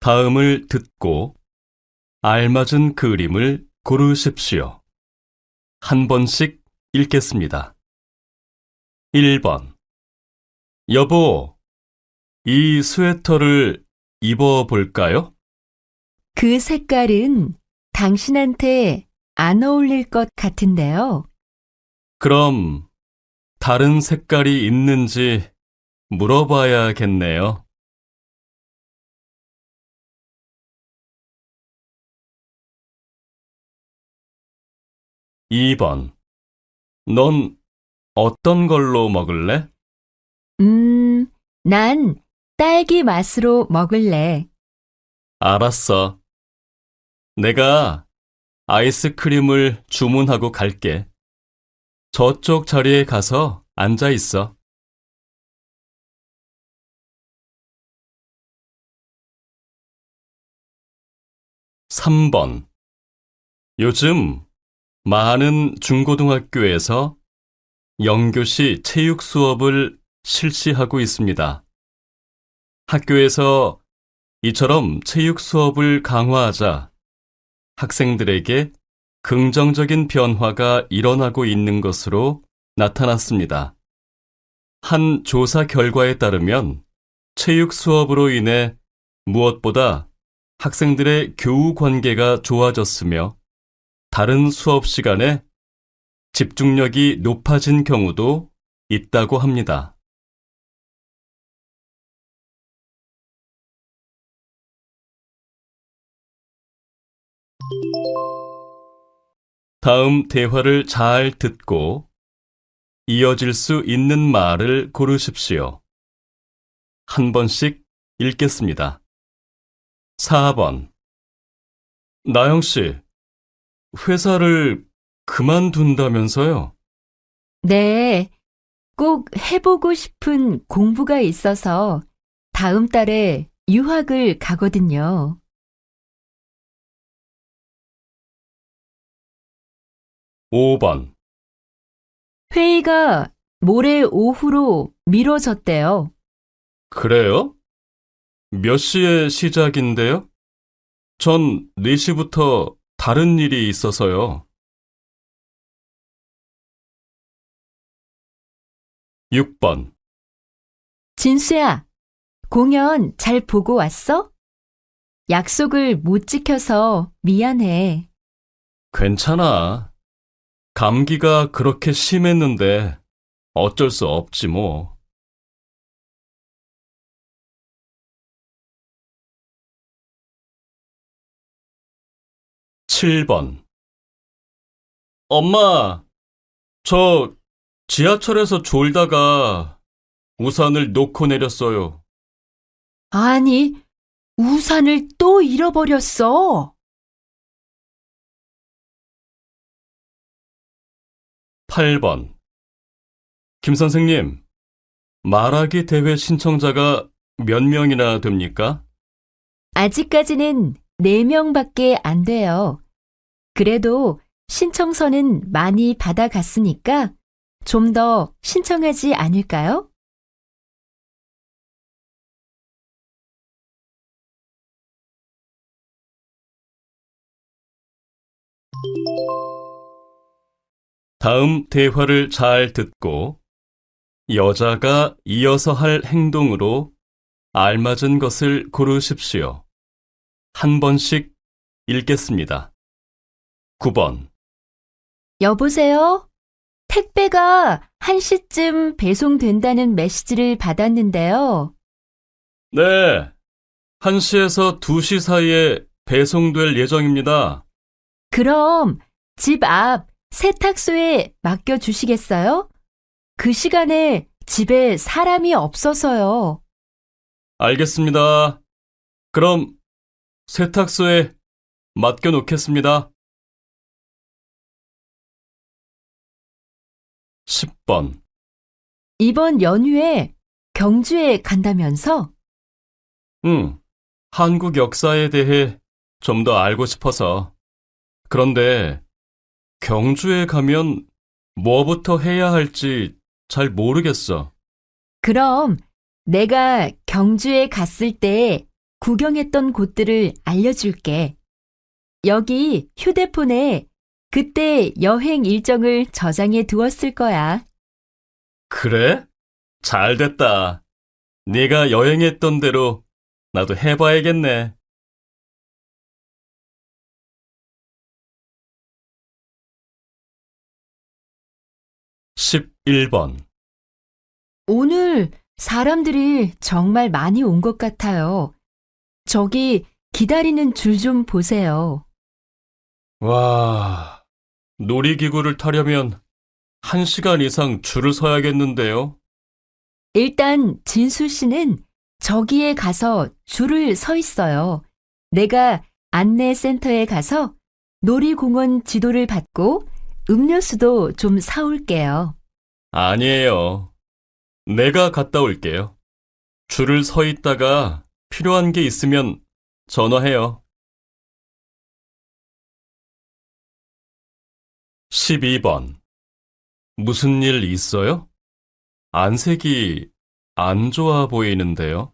다음을 듣고 알맞은 그림을 고르십시오. 한 번씩 읽겠습니다. 1번. 여보, 이 스웨터를 입어볼까요? 그 색깔은 당신한테 안 어울릴 것 같은데요. 그럼 다른 색깔이 있는지 물어봐야겠네요. 2번. 넌 어떤 걸로 먹을래? 난 딸기 맛으로 먹을래. 알았어. 내가 아이스크림을 주문하고 갈게. 저쪽 자리에 가서 앉아 있어. 3번. 요즘 많은 중고등학교에서 영교시 체육 수업을 실시하고 있습니다. 학교에서 이처럼 체육 수업을 강화하자 학생들에게 긍정적인 변화가 일어나고 있는 것으로 나타났습니다. 한 조사 결과에 따르면 체육 수업으로 인해 무엇보다 학생들의 교우 관계가 좋아졌으며 다른 수업 시간에 집중력이 높아진 경우도 있다고 합니다. 다음 대화를 잘 듣고 이어질 수 있는 말을 고르십시오. 한 번씩 읽겠습니다. 4번. 나영 씨, 회사를 그만둔다면서요? 네, 꼭 해보고 싶은 공부가 있어서 다음 달에 유학을 가거든요. 5번. 회의가 모레 오후로 미뤄졌대요. 그래요? 몇 시에 시작인데요? 전 4시부터 다른 일이 있어서요. 6번. 진수야, 공연 잘 보고 왔어? 약속을 못 지켜서 미안해. 괜찮아. 감기가 그렇게 심했는데 어쩔 수 없지 뭐. 7번. 엄마, 저 지하철에서 졸다가 우산을 놓고 내렸어요. 아니, 우산을 또 잃어버렸어. 8번. 김 선생님, 말하기 대회 신청자가 몇 명이나 됩니까? 아직까지는 4명밖에 안 돼요. 그래도 신청서는 많이 받아갔으니까 좀 더 신청하지 않을까요? 다음 대화를 잘 듣고 여자가 이어서 할 행동으로 알맞은 것을 고르십시오. 한 번씩 읽겠습니다. 9번. 여보세요? 택배가 1시쯤 배송된다는 메시지를 받았는데요. 네, 1시에서 2시 사이에 배송될 예정입니다. 그럼 집 앞 세탁소에 맡겨주시겠어요? 그 시간에 집에 사람이 없어서요. 알겠습니다. 그럼 세탁소에 맡겨놓겠습니다. 10번. 이번 연휴에 경주에 간다면서? 응, 한국 역사에 대해 좀 더 알고 싶어서. 그런데 경주에 가면 뭐부터 해야 할지 잘 모르겠어. 그럼 내가 경주에 갔을 때 구경했던 곳들을 알려줄게. 여기 휴대폰에 그때 여행 일정을 저장해 두었을 거야. 그래? 잘 됐다. 네가 여행했던 대로 나도 해봐야겠네. 11번. 오늘 사람들이 정말 많이 온 것 같아요. 저기 기다리는 줄 좀 보세요. 와, 놀이기구를 타려면 1시간 이상 줄을 서야겠는데요. 일단 진수 씨는 저기에 가서 줄을 서 있어요. 내가 안내센터에 가서 놀이공원 지도를 받고 음료수도 좀 사올게요. 아니에요. 내가 갔다 올게요. 줄을 서 있다가 필요한 게 있으면 전화해요. 12번. 무슨 일 있어요? 안색이 안 좋아 보이는데요.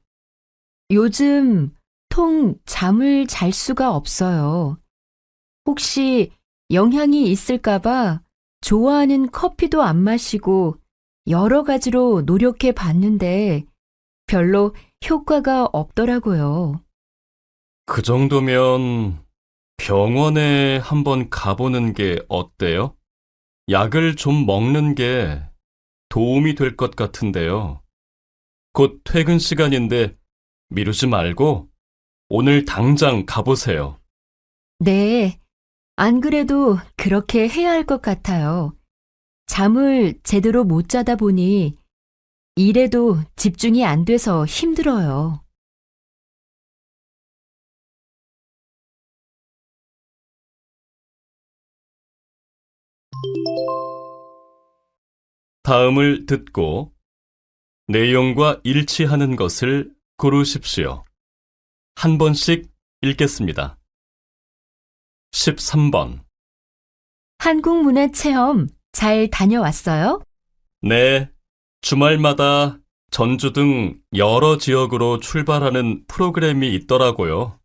요즘 통 잠을 잘 수가 없어요. 혹시 영향이 있을까봐 좋아하는 커피도 안 마시고 여러 가지로 노력해 봤는데 별로 효과가 없더라고요. 그 정도면 병원에 한번 가보는 게 어때요? 약을 좀 먹는 게 도움이 될 것 같은데요. 곧 퇴근 시간인데 미루지 말고 오늘 당장 가보세요. 네, 안 그래도 그렇게 해야 할 것 같아요. 잠을 제대로 못 자다 보니 일에도 집중이 안 돼서 힘들어요. 다음을 듣고 내용과 일치하는 것을 고르십시오. 한 번씩 읽겠습니다. 13번. 한국문화체험 잘 다녀왔어요? 네, 주말마다 전주 등 여러 지역으로 출발하는 프로그램이 있더라고요.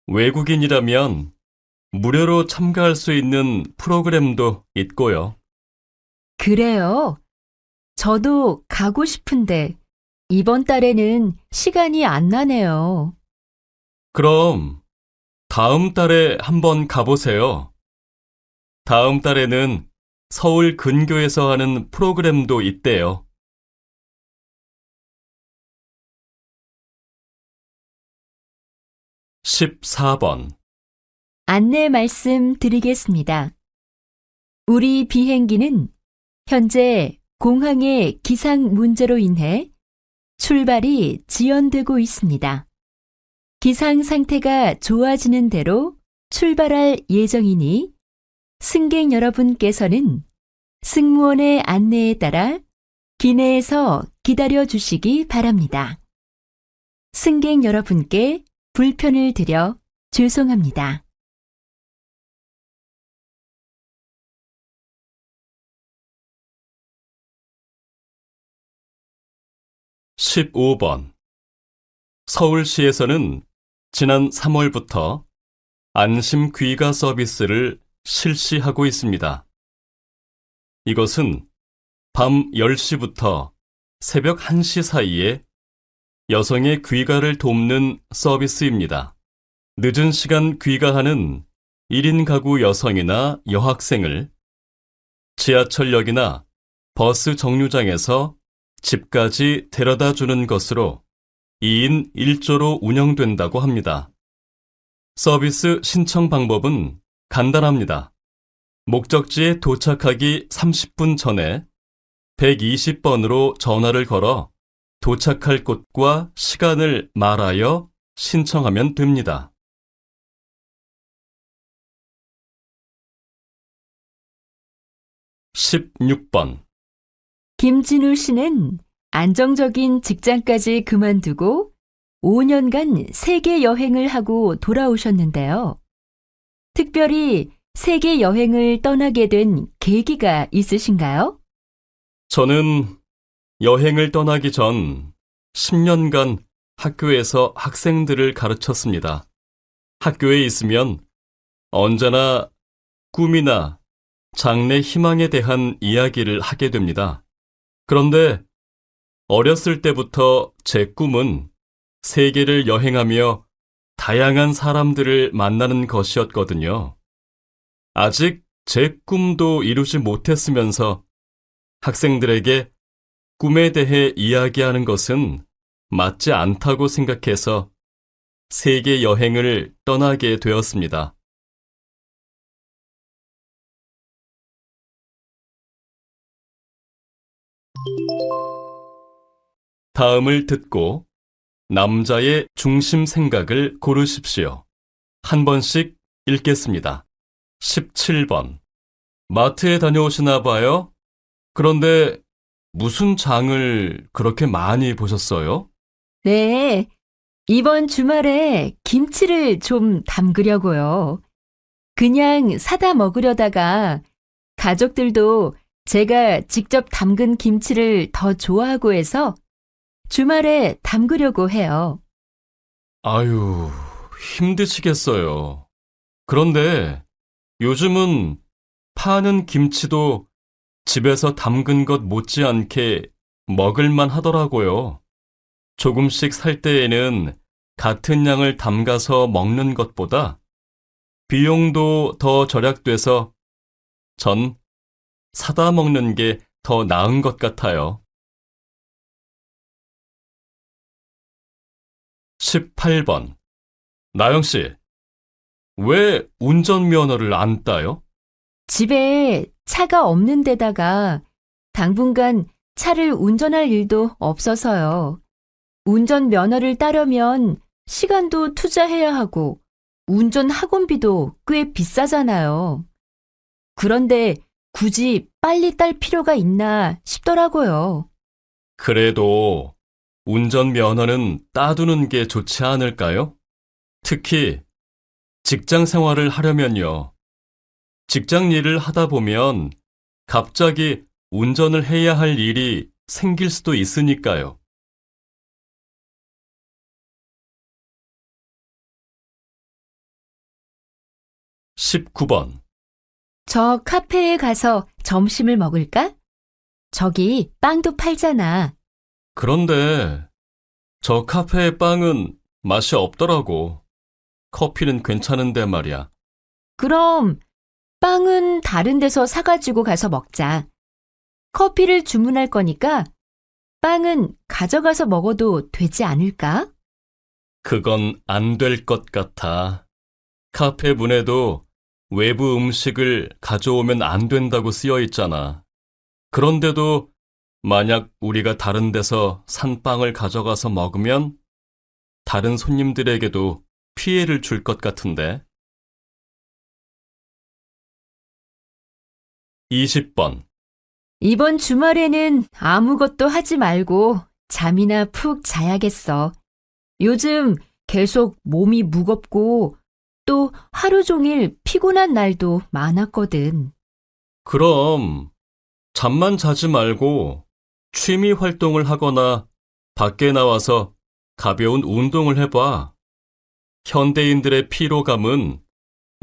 외국인이라면 무료로 참가할 수 있는 프로그램도 있고요. 그래요. 저도 가고 싶은데 이번 달에는 시간이 안 나네요. 그럼 다음 달에 한번 가보세요. 다음 달에는 서울 근교에서 하는 프로그램도 있대요. 14번. 안내 말씀 드리겠습니다. 우리 비행기는 현재 공항의 기상 문제로 인해 출발이 지연되고 있습니다. 기상 상태가 좋아지는 대로 출발할 예정이니 승객 여러분께서는 승무원의 안내에 따라 기내에서 기다려 주시기 바랍니다. 승객 여러분께 불편을 드려 죄송합니다. 15번. 서울시에서는 지난 3월부터 안심 귀가 서비스를 실시하고 있습니다. 이것은 밤 10시부터 새벽 1시 사이에 여성의 귀가를 돕는 서비스입니다. 늦은 시간 귀가하는 1인 가구 여성이나 여학생을 지하철역이나 버스 정류장에서 집까지 데려다 주는 것으로 2인 1조로 운영된다고 합니다. 서비스 신청 방법은 간단합니다. 목적지에 도착하기 30분 전에 120번으로 전화를 걸어 도착할 곳과 시간을 말하여 신청하면 됩니다. 16번. 김진우 씨는 안정적인 직장까지 그만두고 5년간 세계 여행을 하고 돌아오셨는데요. 특별히 세계 여행을 떠나게 된 계기가 있으신가요? 저는 여행을 떠나기 전 10년간 학교에서 학생들을 가르쳤습니다. 학교에 있으면 언제나 꿈이나 장래 희망에 대한 이야기를 하게 됩니다. 그런데 어렸을 때부터 제 꿈은 세계를 여행하며 다양한 사람들을 만나는 것이었거든요. 아직 제 꿈도 이루지 못했으면서 학생들에게 꿈에 대해 이야기하는 것은 맞지 않다고 생각해서 세계 여행을 떠나게 되었습니다. 다음을 듣고 남자의 중심 생각을 고르십시오. 한 번씩 읽겠습니다. 17번. 마트에 다녀오시나 봐요? 그런데 무슨 장을 그렇게 많이 보셨어요? 네, 이번 주말에 김치를 좀 담그려고요. 그냥 사다 먹으려다가 가족들도 제가 직접 담근 김치를 더 좋아하고 해서 주말에 담그려고 해요. 아유, 힘드시겠어요. 그런데 요즘은 파는 김치도 집에서 담근 것 못지않게 먹을만 하더라고요. 조금씩 살 때에는 같은 양을 담가서 먹는 것보다 비용도 더 절약돼서 전 사다 먹는 게 더 나은 것 같아요. 18번. 나영 씨, 왜 운전면허를 안 따요? 집에 차가 없는 데다가 당분간 차를 운전할 일도 없어서요. 운전 면허를 따려면 시간도 투자해야 하고 운전 학원비도 꽤 비싸잖아요. 그런데 굳이 빨리 딸 필요가 있나 싶더라고요. 그래도 운전면허는 따두는 게 좋지 않을까요? 특히 직장 생활을 하려면요. 직장 일을 하다 보면 갑자기 운전을 해야 할 일이 생길 수도 있으니까요. 19번. 저 카페에 가서 점심을 먹을까? 저기 빵도 팔잖아. 그런데 저 카페의 빵은 맛이 없더라고. 커피는 괜찮은데 말이야. 그럼 빵은 다른 데서 사가지고 가서 먹자. 커피를 주문할 거니까 빵은 가져가서 먹어도 되지 않을까? 그건 안 될 것 같아. 카페 문에도 외부 음식을 가져오면 안 된다고 쓰여 있잖아. 그런데도 만약 우리가 다른 데서 산 빵을 가져가서 먹으면 다른 손님들에게도 피해를 줄 것 같은데. 20번. 이번 주말에는 아무것도 하지 말고 잠이나 푹 자야겠어. 요즘 계속 몸이 무겁고 또 하루 종일 피곤한 날도 많았거든. 그럼 잠만 자지 말고 취미 활동을 하거나 밖에 나와서 가벼운 운동을 해봐. 현대인들의 피로감은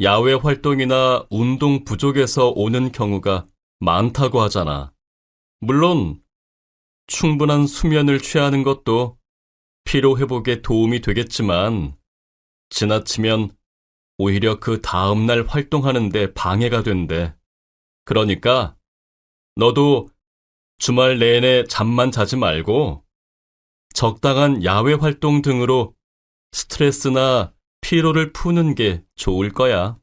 야외 활동이나 운동 부족에서 오는 경우가 많다고 하잖아. 물론 충분한 수면을 취하는 것도 피로 회복에 도움이 되겠지만 지나치면 오히려 그 다음날 활동하는 데 방해가 된대. 그러니까 너도 주말 내내 잠만 자지 말고 적당한 야외 활동 등으로 스트레스나 피로를 푸는 게 좋을 거야.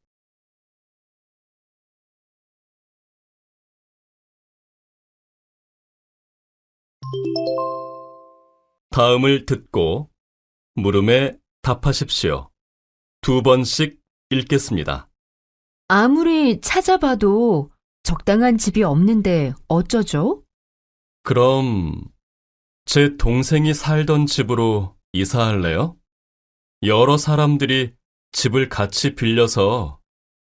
다음을 듣고 물음에 답하십시오. 2번씩 읽겠습니다. 아무리 찾아봐도 적당한 집이 없는데 어쩌죠? 그럼 제 동생이 살던 집으로 이사할래요? 여러 사람들이 집을 같이 빌려서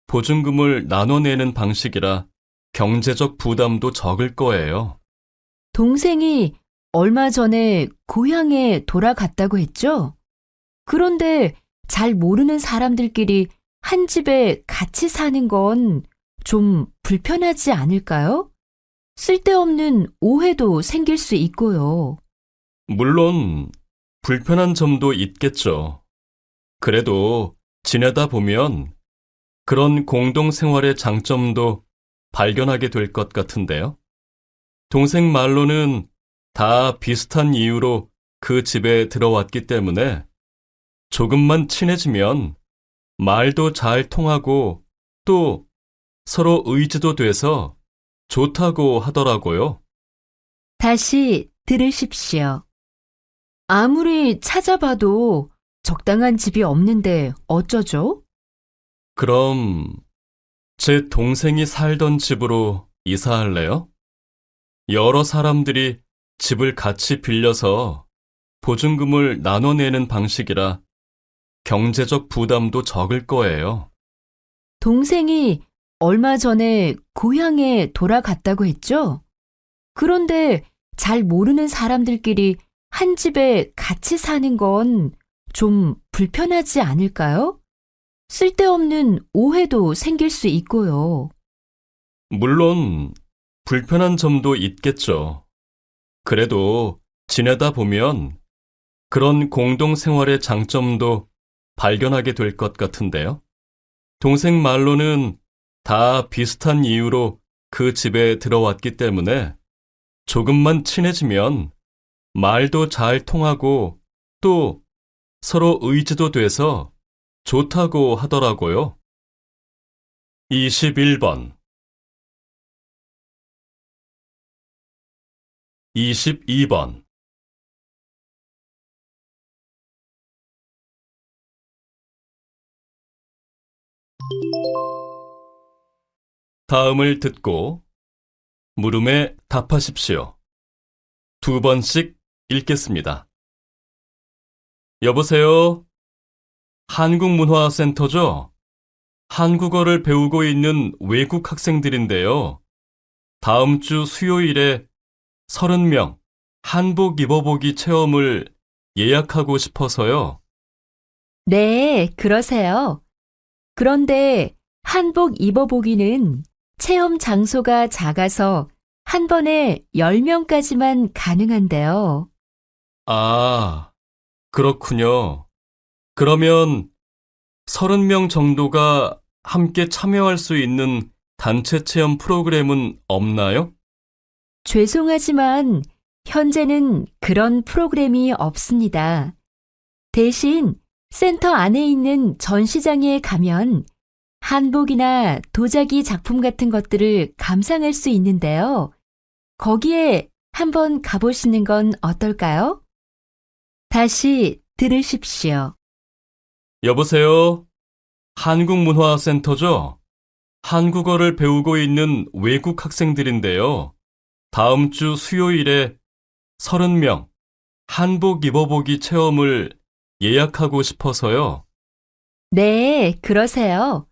보증금을 나눠내는 방식이라 경제적 부담도 적을 거예요. 동생이 얼마 전에 고향에 돌아갔다고 했죠? 그런데 잘 모르는 사람들끼리 한 집에 같이 사는 건 좀 불편하지 않을까요? 쓸데없는 오해도 생길 수 있고요. 물론 불편한 점도 있겠죠. 그래도 지내다 보면 그런 공동생활의 장점도 발견하게 될 것 같은데요. 동생 말로는 다 비슷한 이유로 그 집에 들어왔기 때문에 조금만 친해지면 말도 잘 통하고 또 서로 의지도 돼서 좋다고 하더라고요. 다시 들으십시오. 아무리 찾아봐도 적당한 집이 없는데 어쩌죠? 그럼 제 동생이 살던 집으로 이사할래요? 여러 사람들이 집을 같이 빌려서 보증금을 나눠내는 방식이라 경제적 부담도 적을 거예요. 동생이 얼마 전에 고향에 돌아갔다고 했죠? 그런데 잘 모르는 사람들끼리 한 집에 같이 사는 건 좀 불편하지 않을까요? 쓸데없는 오해도 생길 수 있고요. 물론 불편한 점도 있겠죠. 그래도 지내다 보면 그런 공동생활의 장점도 발견하게 될 것 같은데요. 동생 말로는 다 비슷한 이유로 그 집에 들어왔기 때문에 조금만 친해지면 말도 잘 통하고 또 서로 의지도 돼서 좋다고 하더라고요. 21번, 22번. 다음을 듣고 물음에 답하십시오. 두 번씩 읽겠습니다. 여보세요? 한국문화센터죠? 한국어를 배우고 있는 외국 학생들인데요. 다음 주 수요일에 30명 한복 입어보기 체험을 예약하고 싶어서요. 네, 그러세요. 그런데 한복 입어보기는 체험 장소가 작아서 한 번에 10명까지만 가능한데요. 아, 그렇군요. 그러면 30명 정도가 함께 참여할 수 있는 단체 체험 프로그램은 없나요? 죄송하지만 현재는 그런 프로그램이 없습니다. 대신 센터 안에 있는 전시장에 가면 한복이나 도자기 작품 같은 것들을 감상할 수 있는데요. 거기에 한번 가보시는 건 어떨까요? 다시 들으십시오. 여보세요? 한국문화센터죠? 한국어를 배우고 있는 외국 학생들인데요. 다음 주 수요일에 30명 한복 입어보기 체험을 예약하고 싶어서요. 네, 그러세요.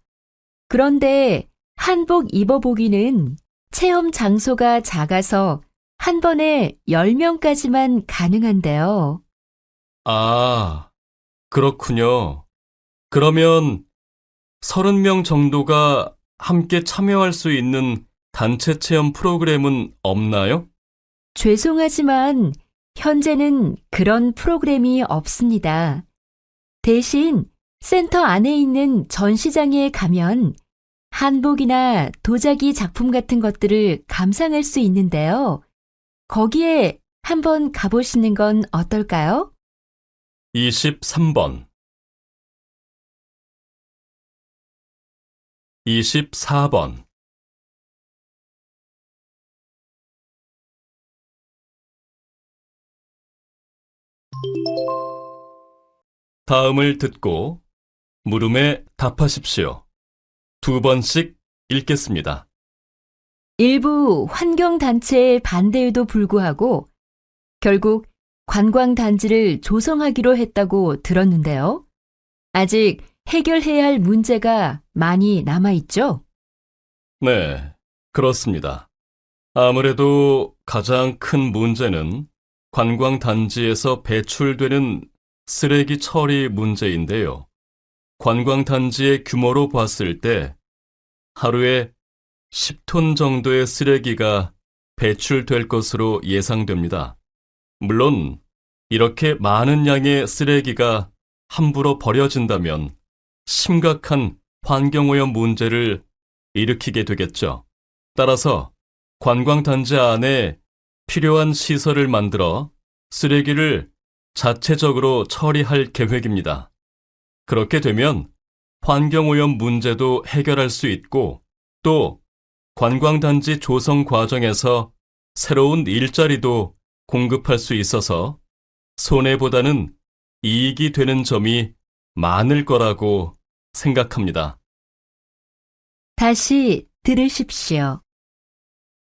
그런데 한복 입어보기는 체험 장소가 작아서 한 번에 10명까지만 가능한데요. 아, 그렇군요. 그러면 30명 정도가 함께 참여할 수 있는 단체 체험 프로그램은 없나요? 죄송하지만 현재는 그런 프로그램이 없습니다. 대신 센터 안에 있는 전시장에 가면 한복이나 도자기 작품 같은 것들을 감상할 수 있는데요. 거기에 한번 가보시는 건 어떨까요? 23번, 24번. 다음을 듣고 물음에 답하십시오. 두 번씩 읽겠습니다. 일부 환경단체의 반대에도 불구하고 결국 관광단지를 조성하기로 했다고 들었는데요. 아직 해결해야 할 문제가 많이 남아있죠? 네, 그렇습니다. 아무래도 가장 큰 문제는 관광단지에서 배출되는 쓰레기 처리 문제인데요. 관광단지의 규모로 봤을 때 하루에 10톤 정도의 쓰레기가 배출될 것으로 예상됩니다. 물론 이렇게 많은 양의 쓰레기가 함부로 버려진다면 심각한 환경오염 문제를 일으키게 되겠죠. 따라서 관광단지 안에 필요한 시설을 만들어 쓰레기를 자체적으로 처리할 계획입니다. 그렇게 되면 환경오염 문제도 해결할 수 있고 또 관광단지 조성 과정에서 새로운 일자리도 공급할 수 있어서 손해보다는 이익이 되는 점이 많을 거라고 생각합니다. 다시 들으십시오.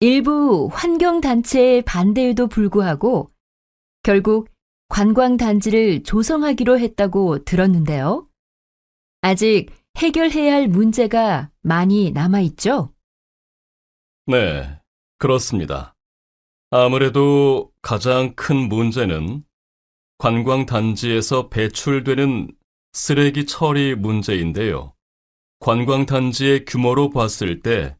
일부 환경단체의 반대에도 불구하고 결국 관광단지를 조성하기로 했다고 들었는데요. 아직 해결해야 할 문제가 많이 남아있죠? 네, 그렇습니다. 아무래도 가장 큰 문제는 관광단지에서 배출되는 쓰레기 처리 문제인데요. 관광단지의 규모로 봤을 때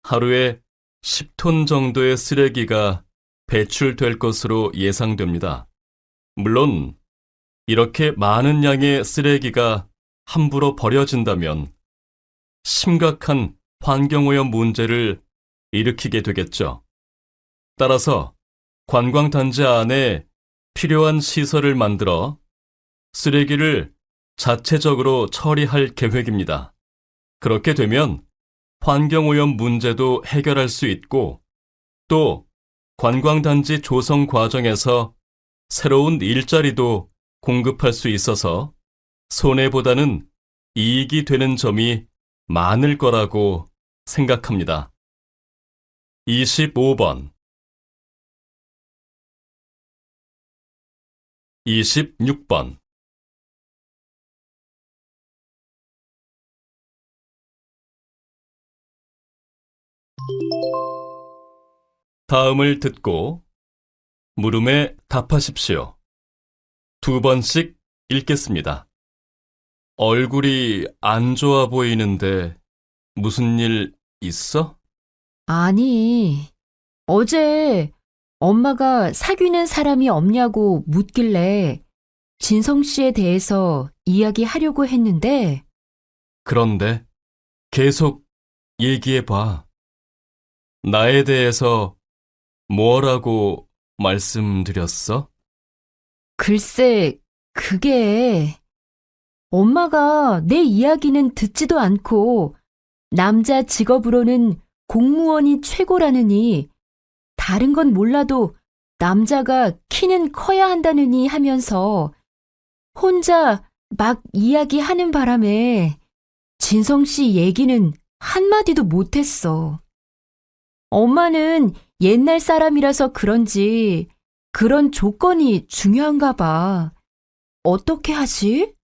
하루에 10톤 정도의 쓰레기가 배출될 것으로 예상됩니다. 물론 이렇게 많은 양의 쓰레기가 함부로 버려진다면 심각한 환경오염 문제를 일으키게 되겠죠. 따라서 관광단지 안에 필요한 시설을 만들어 쓰레기를 자체적으로 처리할 계획입니다. 그렇게 되면 환경오염 문제도 해결할 수 있고 또 관광단지 조성 과정에서 새로운 일자리도 공급할 수 있어서 손해보다는 이익이 되는 점이 많을 거라고 생각합니다. 25번 26번 다음을 듣고 물음에 답하십시오. 2번씩 읽겠습니다. 얼굴이 안 좋아 보이는데 무슨 일 있어? 아니, 어제 엄마가 사귀는 사람이 없냐고 묻길래 진성 씨에 대해서 이야기하려고 했는데 그런데 계속 얘기해봐. 나에 대해서 뭐라고 말씀드렸어? 글쎄, 그게 엄마가 내 이야기는 듣지도 않고 남자 직업으로는 공무원이 최고라느니 다른 건 몰라도 남자가 키는 커야 한다느니 하면서 혼자 막 이야기하는 바람에 진성 씨 얘기는 한마디도 못했어. 엄마는 옛날 사람이라서 그런지 그런 조건이 중요한가 봐. 어떻게 하지?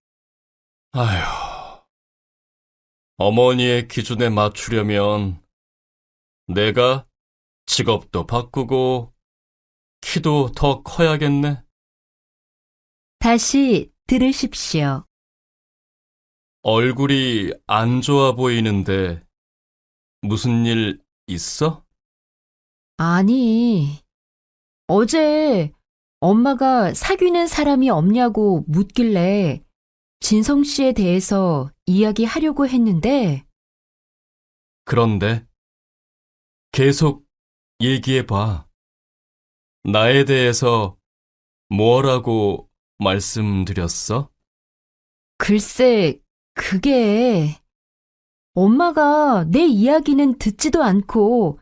아휴, 어머니의 기준에 맞추려면 내가 직업도 바꾸고 키도 더 커야겠네. 다시 들으십시오. 얼굴이 안 좋아 보이는데 무슨 일 있어? 아니, 어제 엄마가 사귀는 사람이 없냐고 묻길래 진성 씨에 대해서 이야기하려고 했는데 그런데 계속 얘기해봐. 나에 대해서 뭐라고 말씀드렸어? 글쎄, 그게 엄마가 내 이야기는 듣지도 않고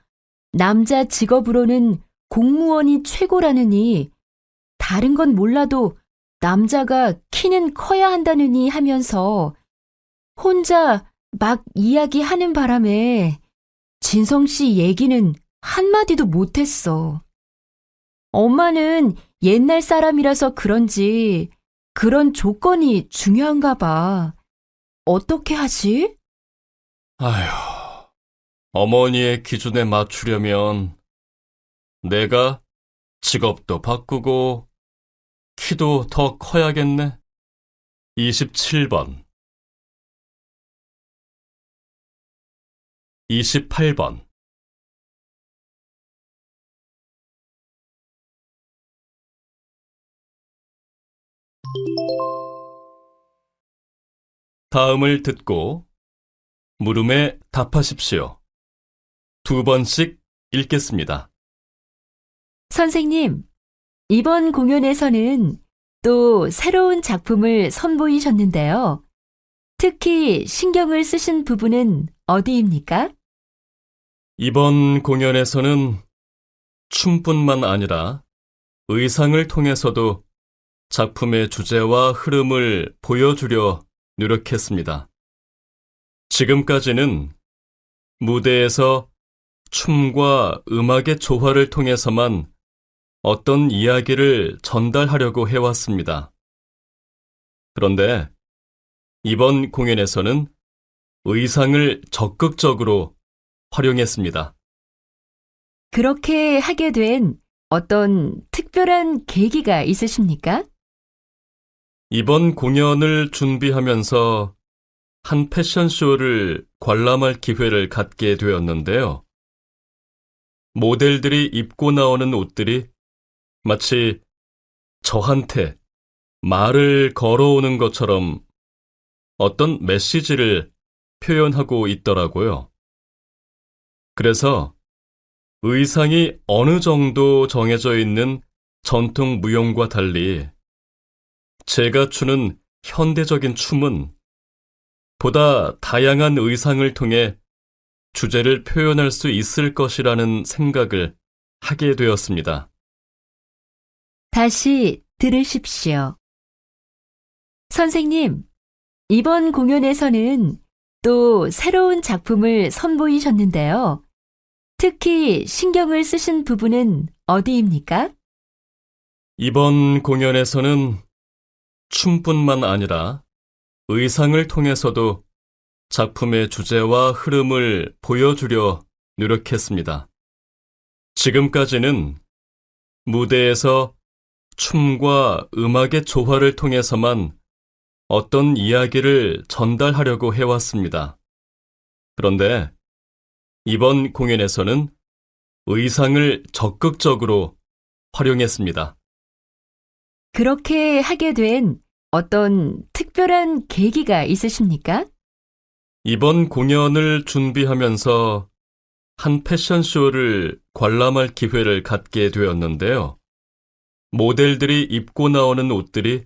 남자 직업으로는 공무원이 최고라느니 다른 건 몰라도 남자가 키는 커야 한다느니 하면서 혼자 막 이야기하는 바람에 진성 씨 얘기는 한마디도 못했어. 엄마는 옛날 사람이라서 그런지 그런 조건이 중요한가 봐. 어떻게 하지? 아휴, 어머니의 기준에 맞추려면 내가 직업도 바꾸고, 키도 더 커야겠네. 27번, 28번. 다음을 듣고 물음에 답하십시오. 2번씩 읽겠습니다. 선생님, 이번 공연에서는 또 새로운 작품을 선보이셨는데요. 특히 신경을 쓰신 부분은 어디입니까? 이번 공연에서는 춤뿐만 아니라 의상을 통해서도 작품의 주제와 흐름을 보여주려 노력했습니다. 지금까지는 무대에서 춤과 음악의 조화를 통해서만 어떤 이야기를 전달하려고 해왔습니다. 그런데 이번 공연에서는 의상을 적극적으로 활용했습니다. 그렇게 하게 된 어떤 특별한 계기가 있으십니까? 이번 공연을 준비하면서 한 패션쇼를 관람할 기회를 갖게 되었는데요. 모델들이 입고 나오는 옷들이 마치 저한테 말을 걸어오는 것처럼 어떤 메시지를 표현하고 있더라고요. 그래서 의상이 어느 정도 정해져 있는 전통 무용과 달리 제가 추는 현대적인 춤은 보다 다양한 의상을 통해 주제를 표현할 수 있을 것이라는 생각을 하게 되었습니다. 다시 들으십시오. 선생님, 이번 공연에서는 또 새로운 작품을 선보이셨는데요. 특히 신경을 쓰신 부분은 어디입니까? 이번 공연에서는 춤뿐만 아니라 의상을 통해서도 작품의 주제와 흐름을 보여주려 노력했습니다. 지금까지는 무대에서 춤과 음악의 조화를 통해서만 어떤 이야기를 전달하려고 해왔습니다. 그런데 이번 공연에서는 의상을 적극적으로 활용했습니다. 그렇게 하게 된 어떤 특별한 계기가 있으십니까? 이번 공연을 준비하면서 한 패션쇼를 관람할 기회를 갖게 되었는데요. 모델들이 입고 나오는 옷들이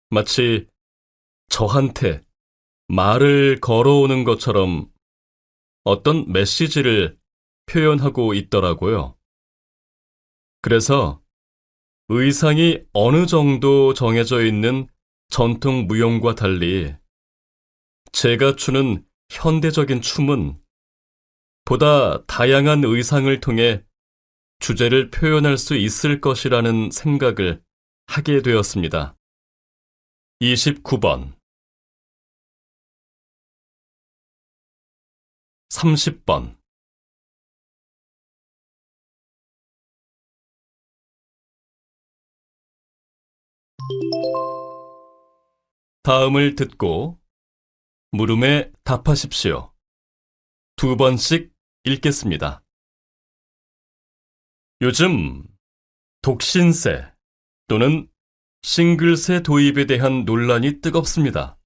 마치 저한테 말을 걸어오는 것처럼 어떤 메시지를 표현하고 있더라고요. 그래서 의상이 어느 정도 정해져 있는 전통 무용과 달리 제가 추는 현대적인 춤은 보다 다양한 의상을 통해 주제를 표현할 수 있을 것이라는 생각을 하게 되었습니다. 29번, 30번. 다음을 듣고 물음에 답하십시오. 2번씩 읽겠습니다. 요즘 독신세 또는 싱글세 도입에 대한 논란이 뜨겁습니다.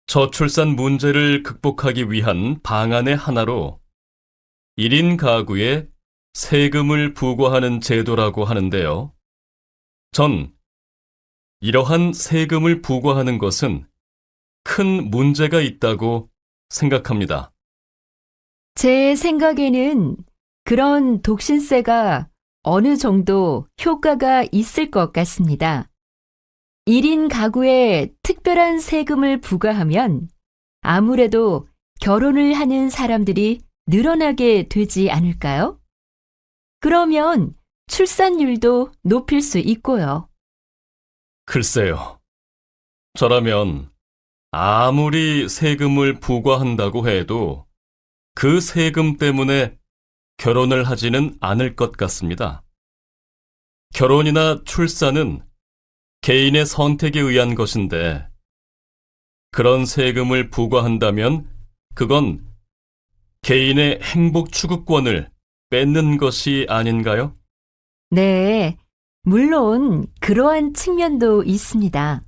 저출산 문제를 극복하기 위한 방안의 하나로 1인 가구에 세금을 부과하는 제도라고 하는데요. 전 이러한 세금을 부과하는 것은 큰 문제가 있다고 생각합니다. 제 생각에는 그런 독신세가 어느 정도 효과가 있을 것 같습니다. 1인 가구에 특별한 세금을 부과하면 아무래도 결혼을 하는 사람들이 늘어나게 되지 않을까요? 그러면 출산율도 높일 수 있고요. 글쎄요. 저라면 아무리 세금을 부과한다고 해도 그 세금 때문에 결혼을 하지는 않을 것 같습니다. 결혼이나 출산은 개인의 선택에 의한 것인데 그런 세금을 부과한다면 그건 개인의 행복 추구권을 뺏는 것이 아닌가요? 네, 물론 그러한 측면도 있습니다.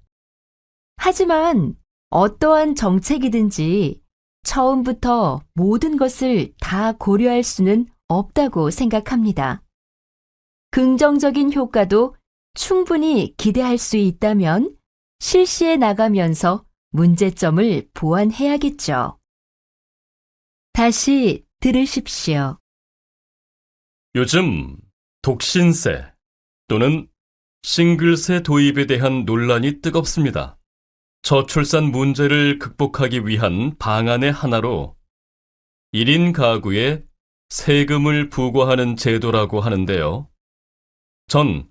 하지만 어떠한 정책이든지 처음부터 모든 것을 다 고려할 수는 없다고 생각합니다. 긍정적인 효과도 충분히 기대할 수 있다면 실시해 나가면서 문제점을 보완해야겠죠. 다시 들으십시오. 요즘 독신세 또는 싱글세 도입에 대한 논란이 뜨겁습니다. 저출산 문제를 극복하기 위한 방안의 하나로 1인 가구에 세금을 부과하는 제도라고 하는데요. 전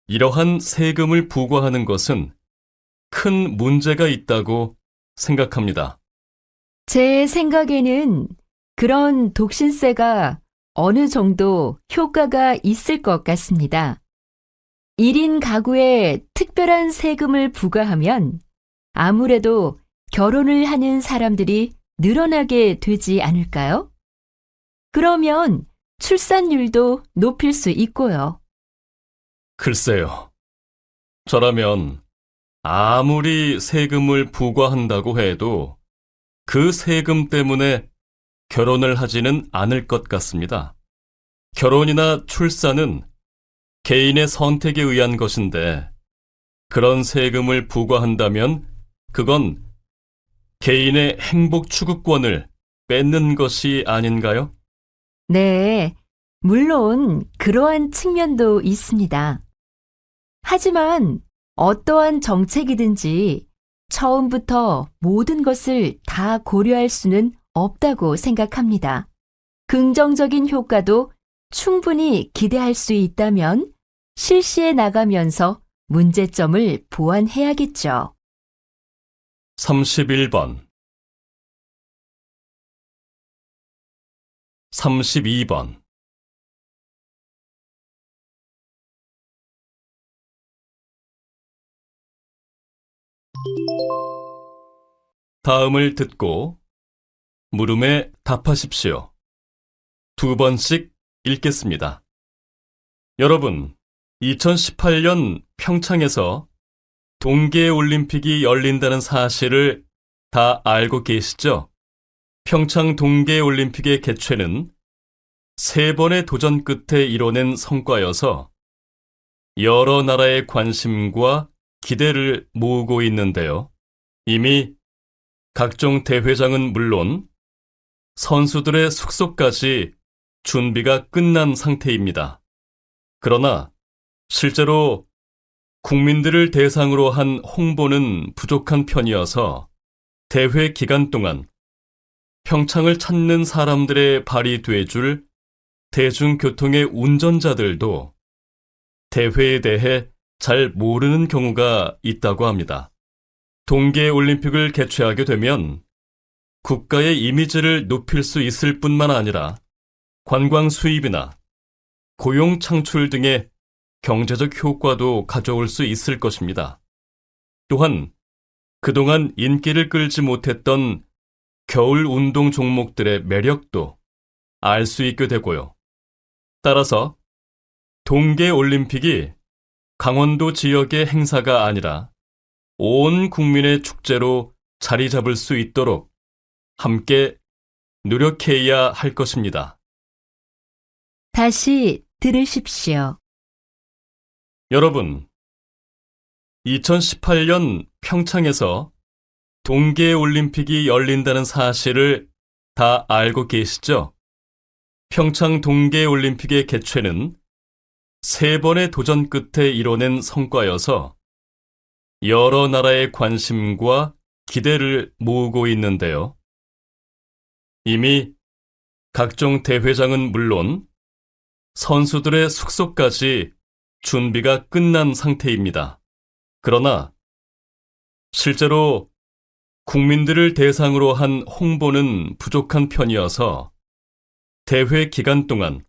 이러한 세금을 부과하는 것은 큰 문제가 있다고 생각합니다. 제 생각에는 그런 독신세가 어느 정도 효과가 있을 것 같습니다. 1인 가구에 특별한 세금을 부과하면 아무래도 결혼을 하는 사람들이 늘어나게 되지 않을까요? 그러면 출산율도 높일 수 있고요. 글쎄요. 저라면 아무리 세금을 부과한다고 해도 그 세금 때문에 결혼을 하지는 않을 것 같습니다. 결혼이나 출산은 개인의 선택에 의한 것인데 그런 세금을 부과한다면 그건 개인의 행복 추구권을 뺏는 것이 아닌가요? 네, 물론 그러한 측면도 있습니다. 하지만 어떠한 정책이든지 처음부터 모든 것을 다 고려할 수는 없다고 생각합니다. 긍정적인 효과도 충분히 기대할 수 있다면 실시해 나가면서 문제점을 보완해야겠죠. 31번 32번 다음을 듣고 물음에 답하십시오. 2번씩 읽겠습니다. 여러분, 2018년 평창에서 동계올림픽이 열린다는 사실을 다 알고 계시죠? 평창 동계올림픽의 개최는 3번의 도전 끝에 이뤄낸 성과여서 여러 나라의 관심과 기대를 모으고 있는데요. 이미 각종 대회장은 물론 선수들의 숙소까지 준비가 끝난 상태입니다. 그러나 실제로 국민들을 대상으로 한 홍보는 부족한 편이어서 대회 기간 동안 평창을 찾는 사람들의 발이 돼줄 대중교통의 운전자들도 대회에 대해 잘 모르는 경우가 있다고 합니다. 동계올림픽을 개최하게 되면 국가의 이미지를 높일 수 있을 뿐만 아니라 관광 수입이나 고용 창출 등의 경제적 효과도 가져올 수 있을 것입니다. 또한 그동안 인기를 끌지 못했던 겨울 운동 종목들의 매력도 알 수 있게 되고요. 따라서 동계올림픽이 강원도 지역의 행사가 아니라 온 국민의 축제로 자리 잡을 수 있도록 함께 노력해야 할 것입니다. 다시 들으십시오. 여러분, 2018년 평창에서 동계올림픽이 열린다는 사실을 다 알고 계시죠? 평창 동계올림픽의 개최는 3번의 도전 끝에 이뤄낸 성과여서 여러 나라의 관심과 기대를 모으고 있는데요. 이미 각종 대회장은 물론 선수들의 숙소까지 준비가 끝난 상태입니다. 그러나 실제로 국민들을 대상으로 한 홍보는 부족한 편이어서 대회 기간 동안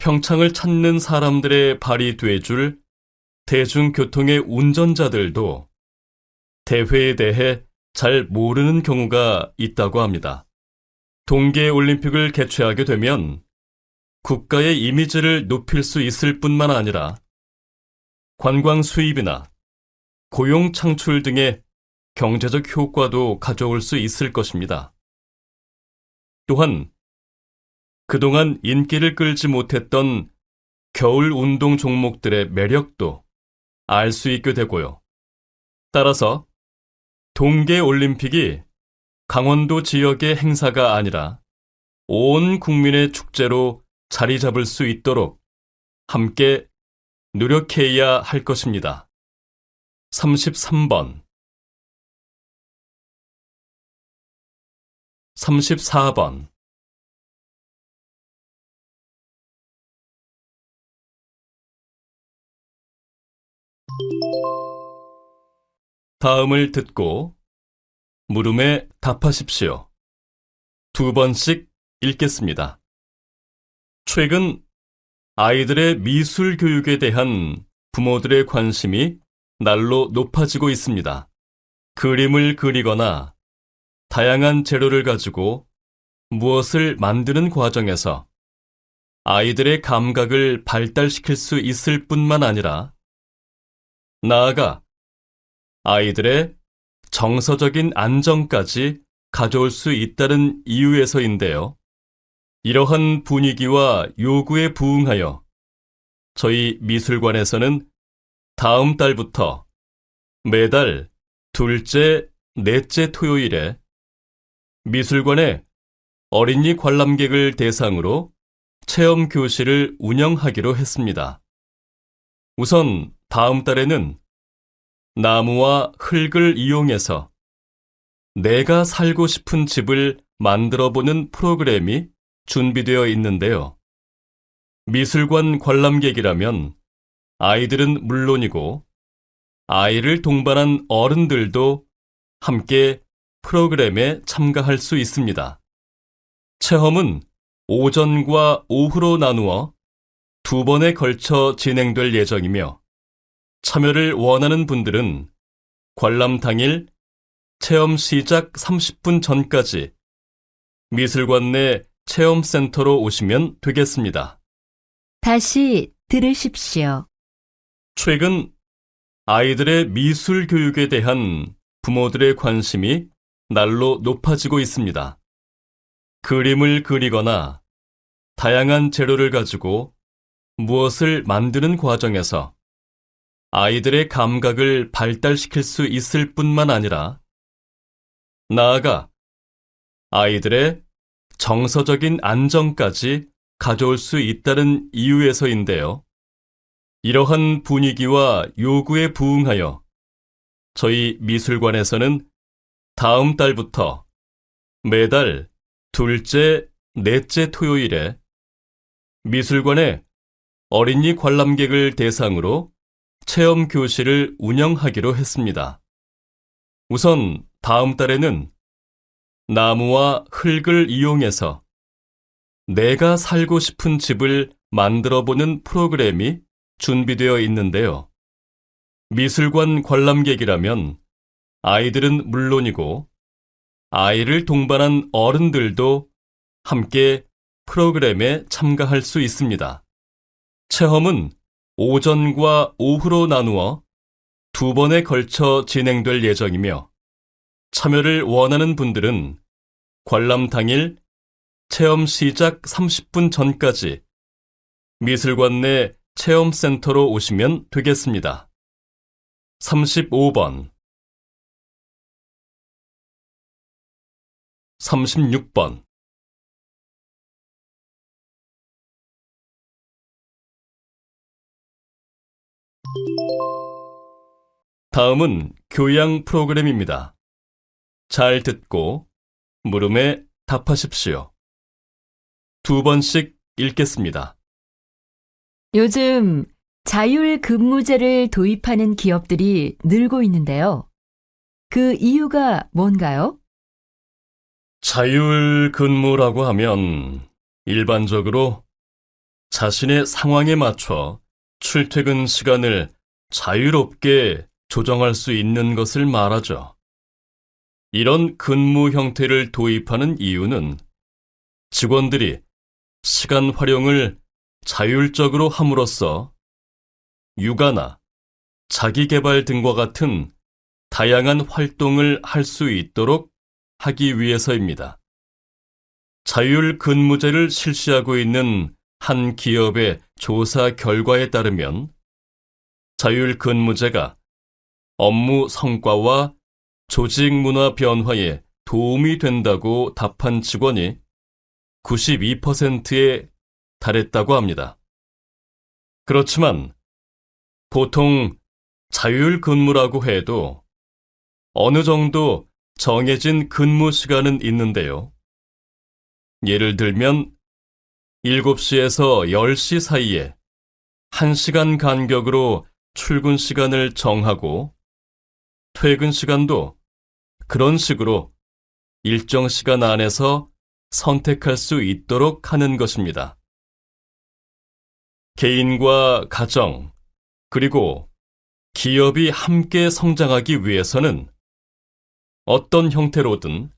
평창을 찾는 사람들의 발이 돼줄 대중교통의 운전자들도 대회에 대해 잘 모르는 경우가 있다고 합니다. 동계올림픽을 개최하게 되면 국가의 이미지를 높일 수 있을 뿐만 아니라 관광 수입이나 고용 창출 등의 경제적 효과도 가져올 수 있을 것입니다. 또한 그동안 인기를 끌지 못했던 겨울 운동 종목들의 매력도 알 수 있게 되고요. 따라서 동계올림픽이 강원도 지역의 행사가 아니라 온 국민의 축제로 자리 잡을 수 있도록 함께 노력해야 할 것입니다. 33번 34번 다음을 듣고 물음에 답하십시오. 2번씩 읽겠습니다. 최근 아이들의 미술 교육에 대한 부모들의 관심이 날로 높아지고 있습니다. 그림을 그리거나 다양한 재료를 가지고 무엇을 만드는 과정에서 아이들의 감각을 발달시킬 수 있을 뿐만 아니라 나아가 아이들의 정서적인 안정까지 가져올 수 있다는 이유에서인데요. 이러한 분위기와 요구에 부응하여 저희 미술관에서는 다음 달부터 매달 둘째, 넷째 토요일에 미술관의 어린이 관람객을 대상으로 체험 교실을 운영하기로 했습니다. 우선 다음 달에는 나무와 흙을 이용해서 내가 살고 싶은 집을 만들어보는 프로그램이 준비되어 있는데요. 미술관 관람객이라면 아이들은 물론이고 아이를 동반한 어른들도 함께 프로그램에 참가할 수 있습니다. 체험은 오전과 오후로 나누어 2번에 걸쳐 진행될 예정이며 참여를 원하는 분들은 관람 당일 체험 시작 30분 전까지 미술관 내 체험센터로 오시면 되겠습니다. 다시 들으십시오. 최근 아이들의 미술 교육에 대한 부모들의 관심이 날로 높아지고 있습니다. 그림을 그리거나 다양한 재료를 가지고 무엇을 만드는 과정에서 아이들의 감각을 발달시킬 수 있을 뿐만 아니라 나아가 아이들의 정서적인 안정까지 가져올 수 있다는 이유에서인데요. 이러한 분위기와 요구에 부응하여 저희 미술관에서는 다음 달부터 매달 둘째, 넷째 토요일에 미술관의 어린이 관람객을 대상으로 체험 교실을 운영하기로 했습니다. 우선 다음 달에는 나무와 흙을 이용해서 내가 살고 싶은 집을 만들어보는 프로그램이 준비되어 있는데요. 미술관 관람객이라면 아이들은 물론이고 아이를 동반한 어른들도 함께 프로그램에 참가할 수 있습니다. 체험은 오전과 오후로 나누어 2번에 걸쳐 진행될 예정이며 참여를 원하는 분들은 관람 당일 체험 시작 30분 전까지 미술관 내 체험센터로 오시면 되겠습니다. 35번 36번 다음은 교양 프로그램입니다. 잘 듣고 물음에 답하십시오. 2번씩 읽겠습니다. 요즘 자율근무제를 도입하는 기업들이 늘고 있는데요. 그 이유가 뭔가요? 자율근무라고 하면 일반적으로 자신의 상황에 맞춰 출퇴근 시간을 자유롭게 조정할 수 있는 것을 말하죠. 이런 근무 형태를 도입하는 이유는 직원들이 시간 활용을 자율적으로 함으로써 육아나 자기계발 등과 같은 다양한 활동을 할 수 있도록 하기 위해서입니다. 자율 근무제를 실시하고 있는 한 기업의 조사 결과에 따르면 자율 근무제가 업무 성과와 조직 문화 변화에 도움이 된다고 답한 직원이 92%에 달했다고 합니다. 그렇지만 보통 자율 근무라고 해도 어느 정도 정해진 근무 시간은 있는데요. 예를 들면 7시에서 10시 사이에 1시간 간격으로 출근 시간을 정하고 퇴근 시간도 그런 식으로 일정 시간 안에서 선택할 수 있도록 하는 것입니다. 개인과 가정, 그리고 기업이 함께 성장하기 위해서는 어떤 형태로든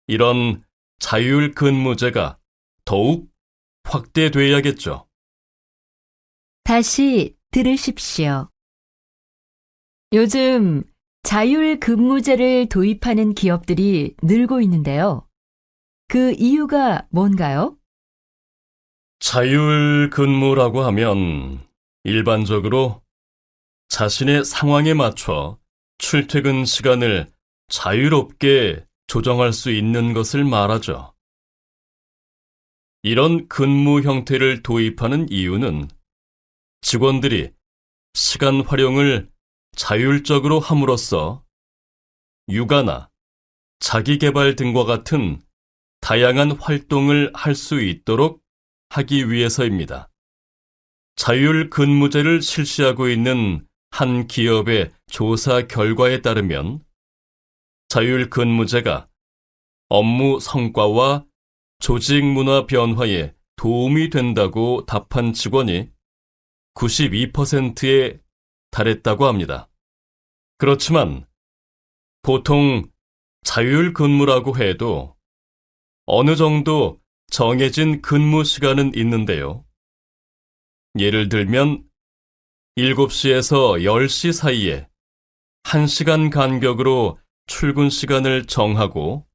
이런 자율 근무제가 더욱 확대돼야겠죠. 다시 들으십시오. 요즘 자율 근무제를 도입하는 기업들이 늘고 있는데요. 그 이유가 뭔가요? 자율 근무라고 하면 일반적으로 자신의 상황에 맞춰 출퇴근 시간을 자유롭게 조정할 수 있는 것을 말하죠. 이런 근무 형태를 도입하는 이유는 직원들이 시간 활용을 자율적으로 함으로써 육아나 자기계발 등과 같은 다양한 활동을 할 수 있도록 하기 위해서입니다. 자율 근무제를 실시하고 있는 한 기업의 조사 결과에 따르면 자율 근무제가 업무 성과와 조직 문화 변화에 도움이 된다고 답한 직원이 92%에 달했다고 합니다. 그렇지만 보통 자율 근무라고 해도 어느 정도 정해진 근무 시간은 있는데요. 예를 들면 7시에서 10시 사이에 1시간 간격으로 출근 시간을 정하고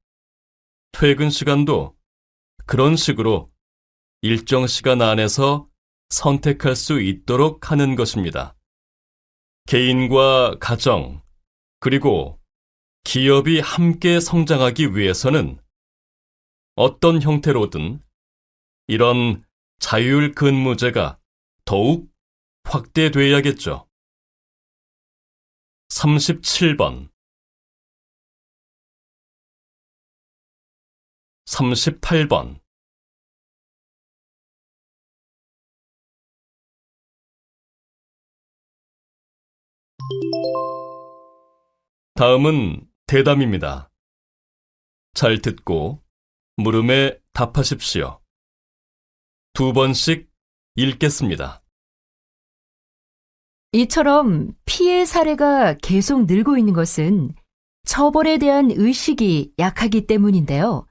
퇴근 시간도 그런 식으로 일정 시간 안에서 선택할 수 있도록 하는 것입니다. 개인과 가정, 그리고 기업이 함께 성장하기 위해서는 어떤 형태로든 이런 자율 근무제가 더욱 확대돼야겠죠. 37번 38번 다음은 대담입니다. 잘 듣고 물음에 답하십시오. 2번씩 읽겠습니다. 이처럼 피해 사례가 계속 늘고 있는 것은 처벌에 대한 의식이 약하기 때문인데요.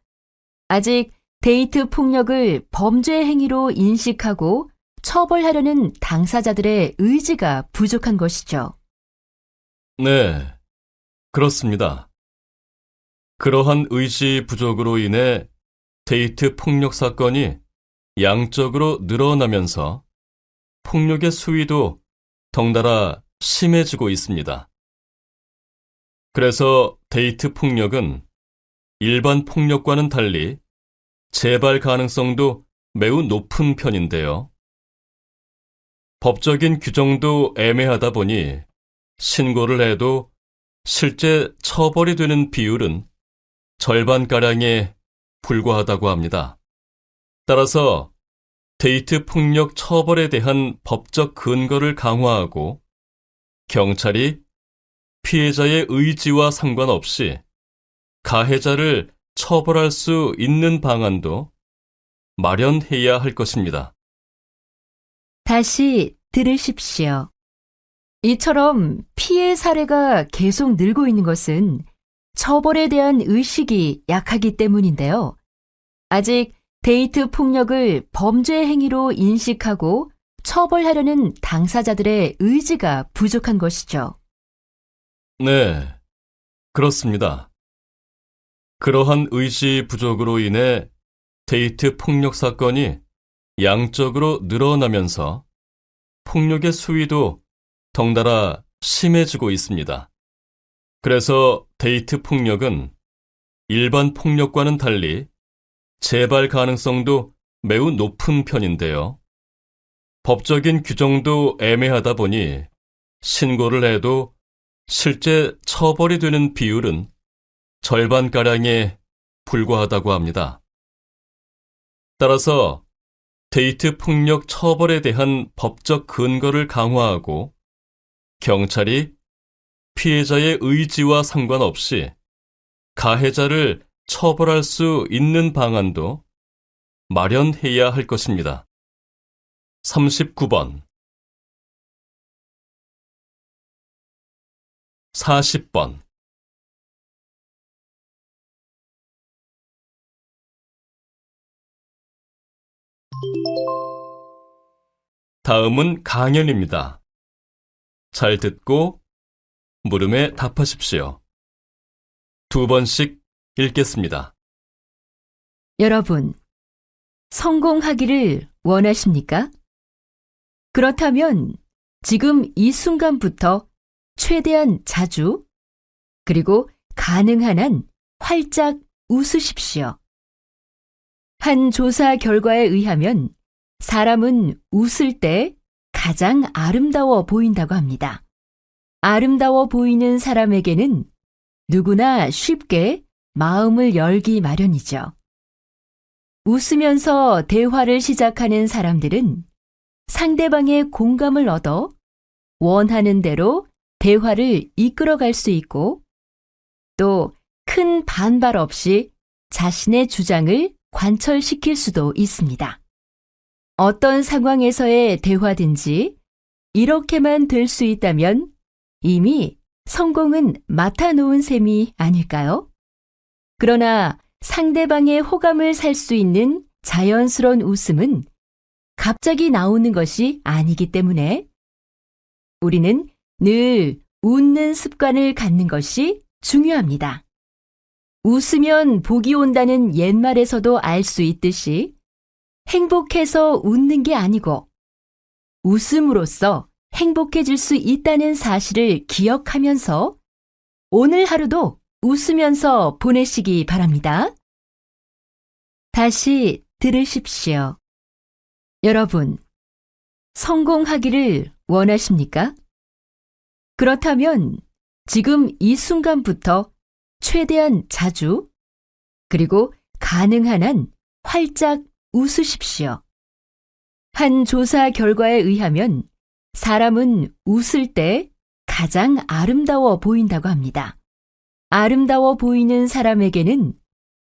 아직 데이트 폭력을 범죄 행위로 인식하고 처벌하려는 당사자들의 의지가 부족한 것이죠. 네, 그렇습니다. 그러한 의지 부족으로 인해 데이트 폭력 사건이 양적으로 늘어나면서 폭력의 수위도 덩달아 심해지고 있습니다. 그래서 데이트 폭력은 일반 폭력과는 달리 재발 가능성도 매우 높은 편인데요. 법적인 규정도 애매하다 보니 신고를 해도 실제 처벌이 되는 비율은 절반가량에 불과하다고 합니다. 따라서 데이트 폭력 처벌에 대한 법적 근거를 강화하고 경찰이 피해자의 의지와 상관없이 가해자를 처벌할 수 있는 방안도 마련해야 할 것입니다. 다시 들으십시오. 이처럼 피해 사례가 계속 늘고 있는 것은 처벌에 대한 의식이 약하기 때문인데요. 아직 데이트 폭력을 범죄 행위로 인식하고 처벌하려는 당사자들의 의지가 부족한 것이죠. 네, 그렇습니다. 그러한 의지 부족으로 인해 데이트 폭력 사건이 양적으로 늘어나면서 폭력의 수위도 덩달아 심해지고 있습니다. 그래서 데이트 폭력은 일반 폭력과는 달리 재발 가능성도 매우 높은 편인데요. 법적인 규정도 애매하다 보니 신고를 해도 실제 처벌이 되는 비율은 절반가량에 불과하다고 합니다. 따라서 데이트 폭력 처벌에 대한 법적 근거를 강화하고 경찰이 피해자의 의지와 상관없이 가해자를 처벌할 수 있는 방안도 마련해야 할 것입니다. 39번, 40번. 다음은 강연입니다. 잘 듣고 물음에 답하십시오. 2번씩 읽겠습니다. 여러분, 성공하기를 원하십니까? 그렇다면 지금 이 순간부터 최대한 자주, 그리고 가능한 한 활짝 웃으십시오. 한 조사 결과에 의하면 사람은 웃을 때 가장 아름다워 보인다고 합니다. 아름다워 보이는 사람에게는 누구나 쉽게 마음을 열기 마련이죠. 웃으면서 대화를 시작하는 사람들은 상대방의 공감을 얻어 원하는 대로 대화를 이끌어갈 수 있고 또 큰 반발 없이 자신의 주장을 관철시킬 수도 있습니다. 어떤 상황에서의 대화든지 이렇게만 될 수 있다면 이미 성공은 맡아놓은 셈이 아닐까요? 그러나 상대방의 호감을 살 수 있는 자연스러운 웃음은 갑자기 나오는 것이 아니기 때문에 우리는 늘 웃는 습관을 갖는 것이 중요합니다. 웃으면 복이 온다는 옛말에서도 알 수 있듯이 행복해서 웃는 게 아니고 웃음으로써 행복해질 수 있다는 사실을 기억하면서 오늘 하루도 웃으면서 보내시기 바랍니다. 다시 들으십시오. 여러분, 성공하기를 원하십니까? 그렇다면 지금 이 순간부터 최대한 자주, 그리고 가능한 한 활짝 웃으십시오. 한 조사 결과에 의하면 사람은 웃을 때 가장 아름다워 보인다고 합니다. 아름다워 보이는 사람에게는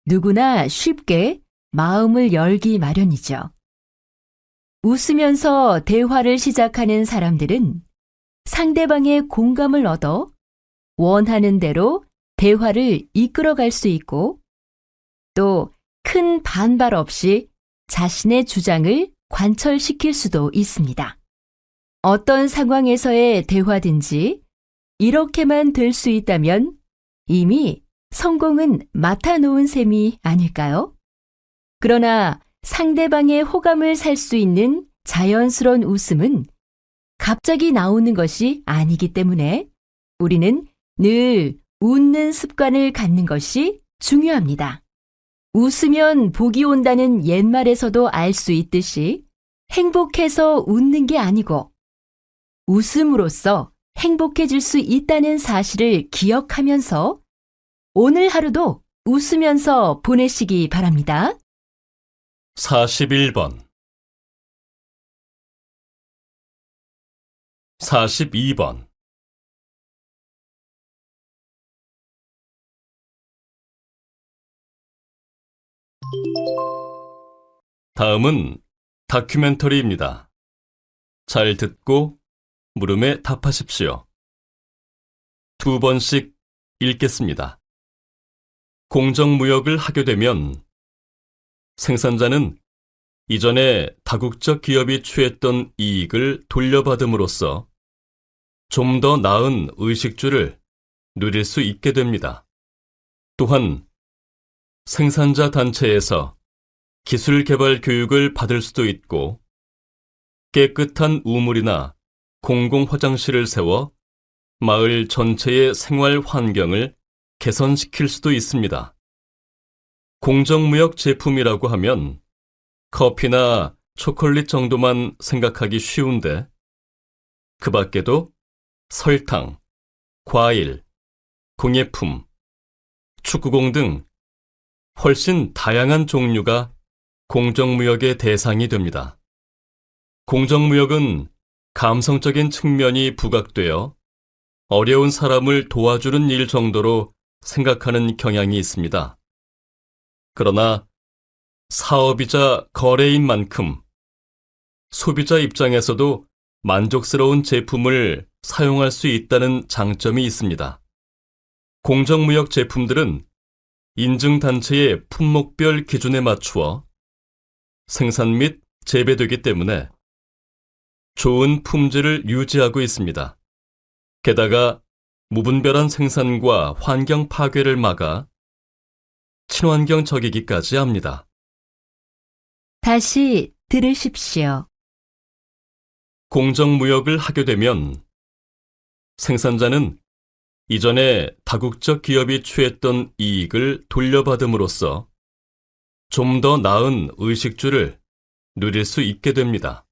누구나 쉽게 마음을 열기 마련이죠. 웃으면서 대화를 시작하는 사람들은 상대방의 공감을 얻어 원하는 대로 대화를 이끌어갈 수 있고 또 큰 반발 없이 자신의 주장을 관철시킬 수도 있습니다. 어떤 상황에서의 대화든지 이렇게만 될 수 있다면 이미 성공은 맡아놓은 셈이 아닐까요? 그러나 상대방의 호감을 살 수 있는 자연스러운 웃음은 갑자기 나오는 것이 아니기 때문에 우리는 늘 웃는 습관을 갖는 것이 중요합니다. 웃으면 복이 온다는 옛말에서도 알 수 있듯이 행복해서 웃는 게 아니고 웃음으로써 행복해질 수 있다는 사실을 기억하면서 오늘 하루도 웃으면서 보내시기 바랍니다. 41번, 42번. 다음은 다큐멘터리입니다. 잘 듣고 물음에 답하십시오. 2번씩 읽겠습니다. 공정무역을 하게 되면 생산자는 이전에 다국적 기업이 취했던 이익을 돌려받음으로써 좀 더 나은 의식주를 누릴 수 있게 됩니다. 또한 생산자 단체에서 기술 개발 교육을 받을 수도 있고 깨끗한 우물이나 공공 화장실을 세워 마을 전체의 생활 환경을 개선시킬 수도 있습니다. 공정무역 제품이라고 하면 커피나 초콜릿 정도만 생각하기 쉬운데 그 밖에도 설탕, 과일, 공예품, 축구공 등 훨씬 다양한 종류가 공정무역의 대상이 됩니다. 공정무역은 감성적인 측면이 부각되어 어려운 사람을 도와주는 일 정도로 생각하는 경향이 있습니다. 그러나 사업이자 거래인 만큼 소비자 입장에서도 만족스러운 제품을 사용할 수 있다는 장점이 있습니다. 공정무역 제품들은 인증단체의 품목별 기준에 맞추어 생산 및 재배되기 때문에 좋은 품질을 유지하고 있습니다. 게다가 무분별한 생산과 환경 파괴를 막아 친환경적이기까지 합니다. 다시 들으십시오. 공정무역을 하게 되면 생산자는 이전에 다국적 기업이 취했던 이익을 돌려받음으로써 좀 더 나은 의식주를 누릴 수 있게 됩니다.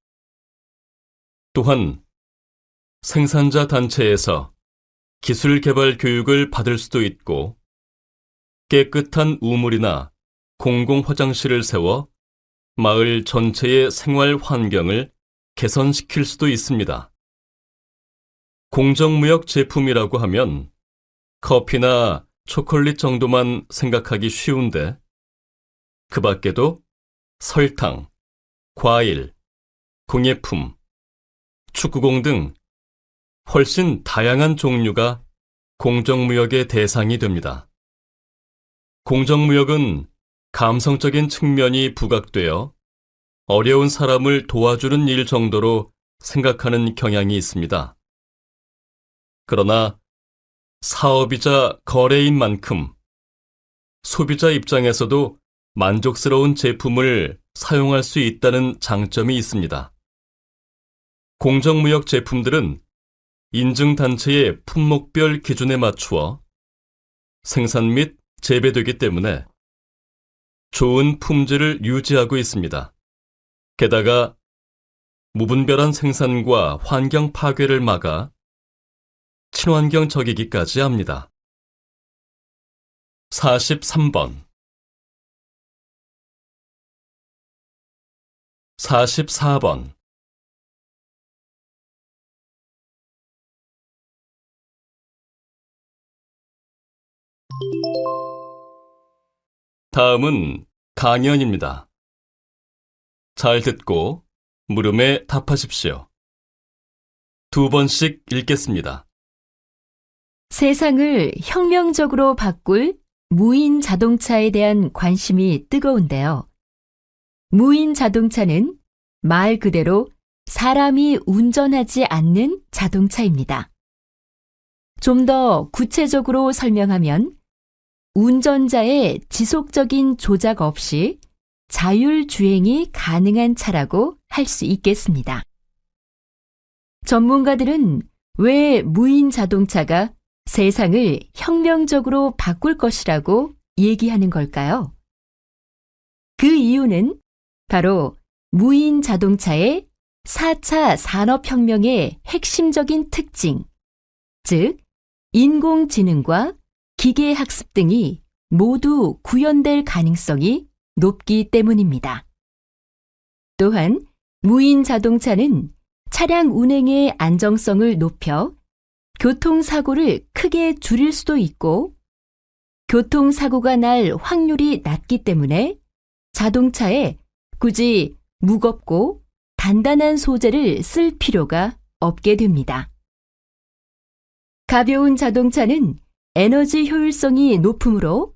또한 생산자 단체에서 기술 개발 교육을 받을 수도 있고 깨끗한 우물이나 공공 화장실을 세워 마을 전체의 생활 환경을 개선시킬 수도 있습니다. 공정무역 제품이라고 하면 커피나 초콜릿 정도만 생각하기 쉬운데 그 밖에도 설탕, 과일, 공예품, 축구공 등 훨씬 다양한 종류가 공정무역의 대상이 됩니다. 공정무역은 감성적인 측면이 부각되어 어려운 사람을 도와주는 일 정도로 생각하는 경향이 있습니다. 그러나 사업이자 거래인 만큼 소비자 입장에서도 만족스러운 제품을 사용할 수 있다는 장점이 있습니다. 공정무역 제품들은 인증단체의 품목별 기준에 맞추어 생산 및 재배되기 때문에 좋은 품질을 유지하고 있습니다. 게다가 무분별한 생산과 환경 파괴를 막아 친환경적이기까지 합니다. 43번 44번 다음은 강연입니다. 잘 듣고 물음에 답하십시오. 2번씩 읽겠습니다. 세상을 혁명적으로 바꿀 무인 자동차에 대한 관심이 뜨거운데요. 무인 자동차는 말 그대로 사람이 운전하지 않는 자동차입니다. 좀 더 구체적으로 설명하면 운전자의 지속적인 조작 없이 자율주행이 가능한 차라고 할 수 있겠습니다. 전문가들은 왜 무인 자동차가 세상을 혁명적으로 바꿀 것이라고 얘기하는 걸까요? 그 이유는 바로 무인 자동차의 4차 산업혁명의 핵심적인 특징, 즉 인공지능과 기계학습 등이 모두 구현될 가능성이 높기 때문입니다. 또한 무인 자동차는 차량 운행의 안정성을 높여 교통사고를 크게 줄일 수도 있고 교통사고가 날 확률이 낮기 때문에 자동차에 굳이 무겁고 단단한 소재를 쓸 필요가 없게 됩니다. 가벼운 자동차는 에너지 효율성이 높으므로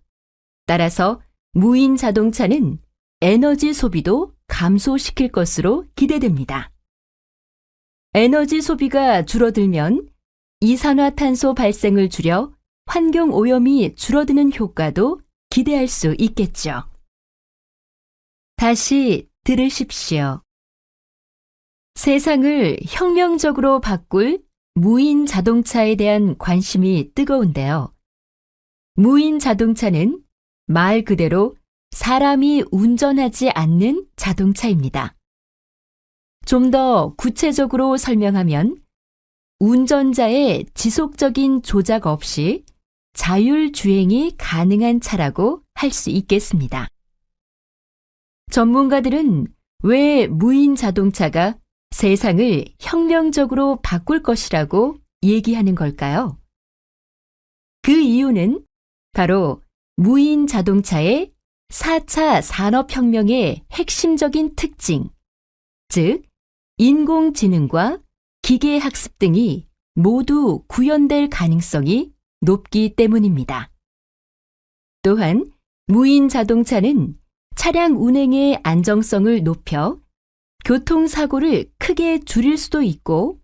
따라서 무인 자동차는 에너지 소비도 감소시킬 것으로 기대됩니다. 에너지 소비가 줄어들면 이산화탄소 발생을 줄여 환경 오염이 줄어드는 효과도 기대할 수 있겠죠. 다시 들으십시오. 세상을 혁명적으로 바꿀 무인 자동차에 대한 관심이 뜨거운데요. 무인 자동차는 말 그대로 사람이 운전하지 않는 자동차입니다. 좀 더 구체적으로 설명하면 운전자의 지속적인 조작 없이 자율주행이 가능한 차라고 할 수 있겠습니다. 전문가들은 왜 무인 자동차가 세상을 혁명적으로 바꿀 것이라고 얘기하는 걸까요? 그 이유는 바로 무인 자동차의 4차 산업혁명의 핵심적인 특징, 즉 인공지능과 기계학습 등이 모두 구현될 가능성이 높기 때문입니다. 또한 무인 자동차는 차량 운행의 안정성을 높여 교통사고를 크게 줄일 수도 있고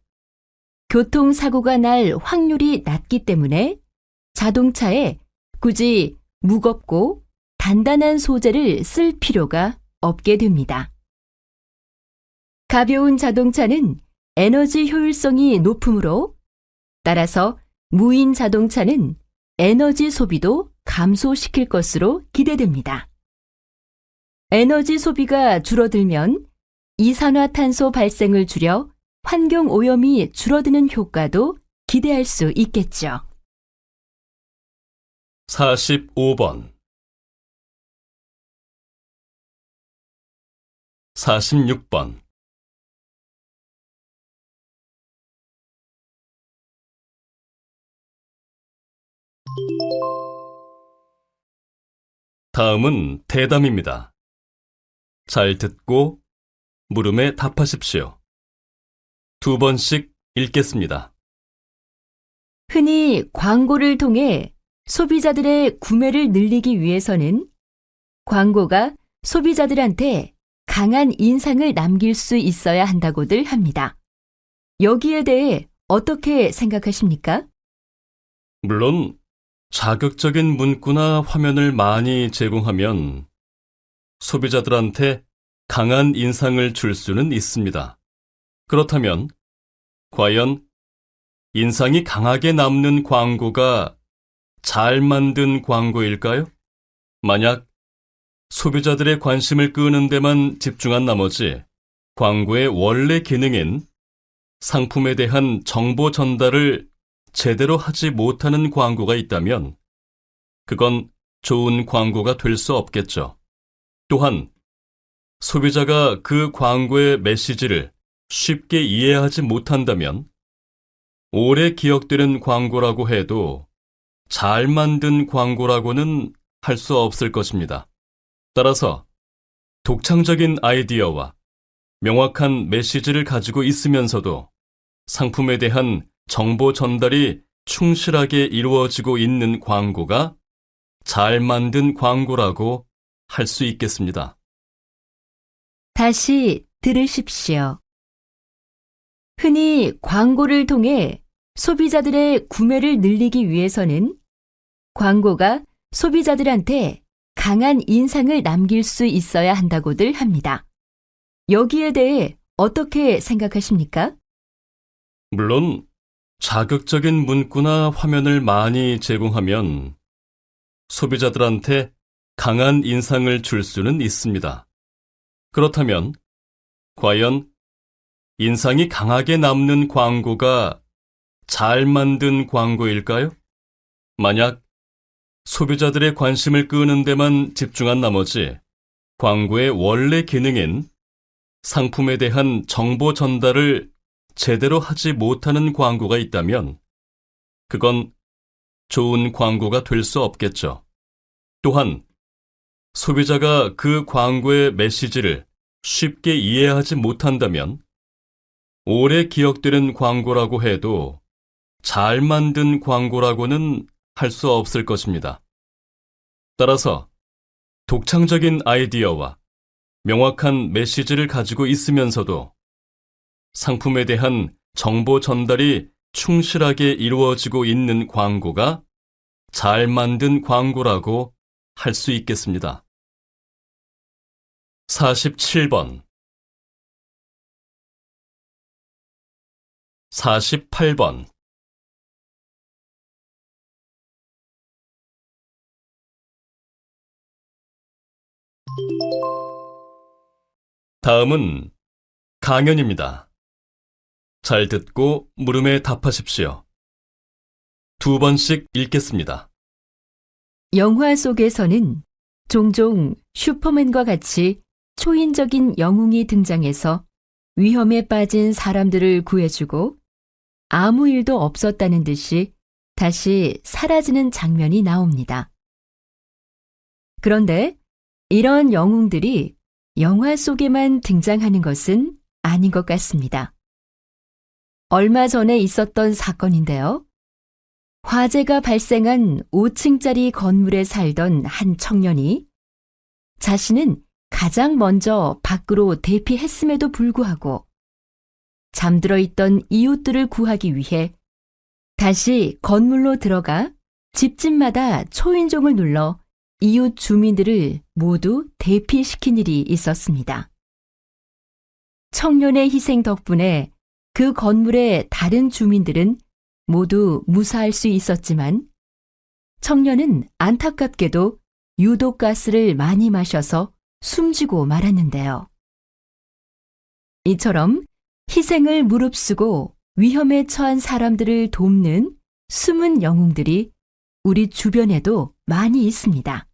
교통사고가 날 확률이 낮기 때문에 자동차에 굳이 무겁고 단단한 소재를 쓸 필요가 없게 됩니다. 가벼운 자동차는 에너지 효율성이 높으므로 따라서 무인 자동차는 에너지 소비도 감소시킬 것으로 기대됩니다. 에너지 소비가 줄어들면 이산화탄소 발생을 줄여 환경 오염이 줄어드는 효과도 기대할 수 있겠죠. 45번 46번 다음은 대담입니다. 잘 듣고 물음에 답하십시오. 2번씩 읽겠습니다. 흔히 광고를 통해 소비자들의 구매를 늘리기 위해서는 광고가 소비자들한테 강한 인상을 남길 수 있어야 한다고들 합니다. 여기에 대해 어떻게 생각하십니까? 물론 자극적인 문구나 화면을 많이 제공하면 소비자들한테 강한 인상을 줄 수는 있습니다. 그렇다면 과연 인상이 강하게 남는 광고가 잘 만든 광고일까요? 만약 소비자들의 관심을 끄는 데만 집중한 나머지 광고의 원래 기능인 상품에 대한 정보 전달을 제대로 하지 못하는 광고가 있다면 그건 좋은 광고가 될 수 없겠죠. 또한 소비자가 그 광고의 메시지를 쉽게 이해하지 못한다면 오래 기억되는 광고라고 해도 잘 만든 광고라고는 할 수 없을 것입니다. 따라서 독창적인 아이디어와 명확한 메시지를 가지고 있으면서도 상품에 대한 정보 전달이 충실하게 이루어지고 있는 광고가 잘 만든 광고라고 할 수 있겠습니다. 다시 들으십시오. 흔히 광고를 통해 소비자들의 구매를 늘리기 위해서는 광고가 소비자들한테 강한 인상을 남길 수 있어야 한다고들 합니다. 여기에 대해 어떻게 생각하십니까? 물론 자극적인 문구나 화면을 많이 제공하면 소비자들한테 강한 인상을 줄 수는 있습니다. 그렇다면 과연 인상이 강하게 남는 광고가 잘 만든 광고일까요? 만약 소비자들의 관심을 끄는 데만 집중한 나머지 광고의 원래 기능인 상품에 대한 정보 전달을 제대로 하지 못하는 광고가 있다면 그건 좋은 광고가 될 수 없겠죠. 또한 소비자가 그 광고의 메시지를 쉽게 이해하지 못한다면 오래 기억되는 광고라고 해도 잘 만든 광고라고는 할 수 없을 것입니다. 따라서 독창적인 아이디어와 명확한 메시지를 가지고 있으면서도 상품에 대한 정보 전달이 충실하게 이루어지고 있는 광고가 잘 만든 광고라고 할 수 있겠습니다. 47번 48번 다음은 강연입니다. 잘 듣고 물음에 답하십시오. 2번씩 읽겠습니다. 영화 속에서는 종종 슈퍼맨과 같이 초인적인 영웅이 등장해서 위험에 빠진 사람들을 구해주고 아무 일도 없었다는 듯이 다시 사라지는 장면이 나옵니다. 그런데 이런 영웅들이 영화 속에만 등장하는 것은 아닌 것 같습니다. 얼마 전에 있었던 사건인데요. 화재가 발생한 5층짜리 건물에 살던 한 청년이 자신은 가장 먼저 밖으로 대피했음에도 불구하고 잠들어 있던 이웃들을 구하기 위해 다시 건물로 들어가 집집마다 초인종을 눌러 이웃 주민들을 모두 대피시킨 일이 있었습니다. 청년의 희생 덕분에 그 건물의 다른 주민들은 모두 무사할 수 있었지만 청년은 안타깝게도 유독가스를 많이 마셔서 숨지고 말았는데요. 이처럼 희생을 무릅쓰고 위험에 처한 사람들을 돕는 숨은 영웅들이 우리 주변에도 많이 있습니다.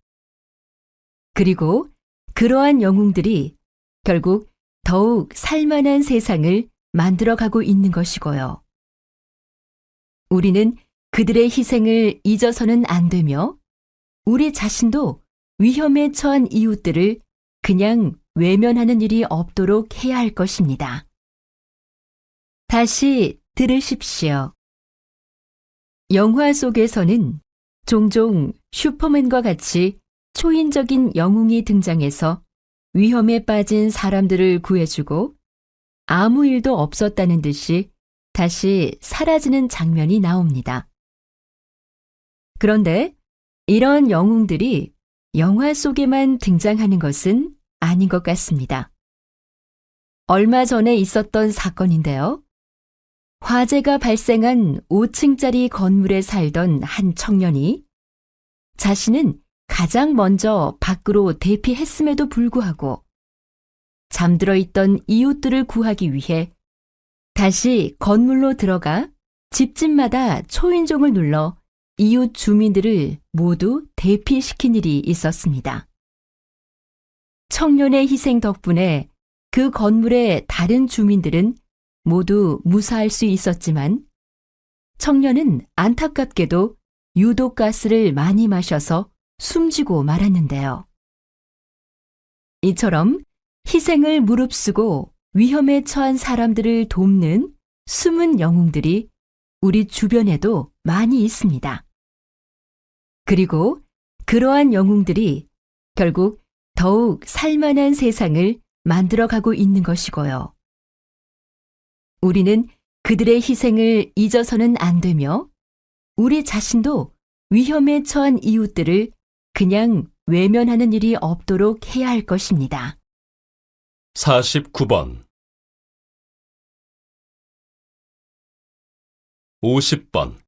그리고 그러한 영웅들이 결국 더욱 살만한 세상을 만들어가고 있는 것이고요. 우리는 그들의 희생을 잊어서는 안 되며 우리 자신도 위험에 처한 이웃들을 그냥 외면하는 일이 없도록 해야 할 것입니다. 다시 들으십시오. 영화 속에서는 종종 슈퍼맨과 같이 초인적인 영웅이 등장해서 위험에 빠진 사람들을 구해주고 아무 일도 없었다는 듯이 다시 사라지는 장면이 나옵니다. 그런데 이런 영웅들이 영화 속에만 등장하는 것은 아닌 것 같습니다. 얼마 전에 있었던 사건인데요. 화재가 발생한 5층짜리 건물에 살던 한 청년이 자신은 가장 먼저 밖으로 대피했음에도 불구하고 잠들어 있던 이웃들을 구하기 위해 다시 건물로 들어가 집집마다 초인종을 눌러 이웃 주민들을 모두 대피시킨 일이 있었습니다. 청년의 희생 덕분에 그 건물의 다른 주민들은 모두 무사할 수 있었지만 청년은 안타깝게도 유독가스를 많이 마셔서 숨지고 말았는데요. 이처럼 희생을 무릅쓰고 위험에 처한 사람들을 돕는 숨은 영웅들이 우리 주변에도 많이 있습니다. 그리고 그러한 영웅들이 결국 더욱 살만한 세상을 만들어가고 있는 것이고요. 우리는 그들의 희생을 잊어서는 안 되며 우리 자신도 위험에 처한 이웃들을 그냥 외면하는 일이 없도록 해야 할 것입니다. 49번 50번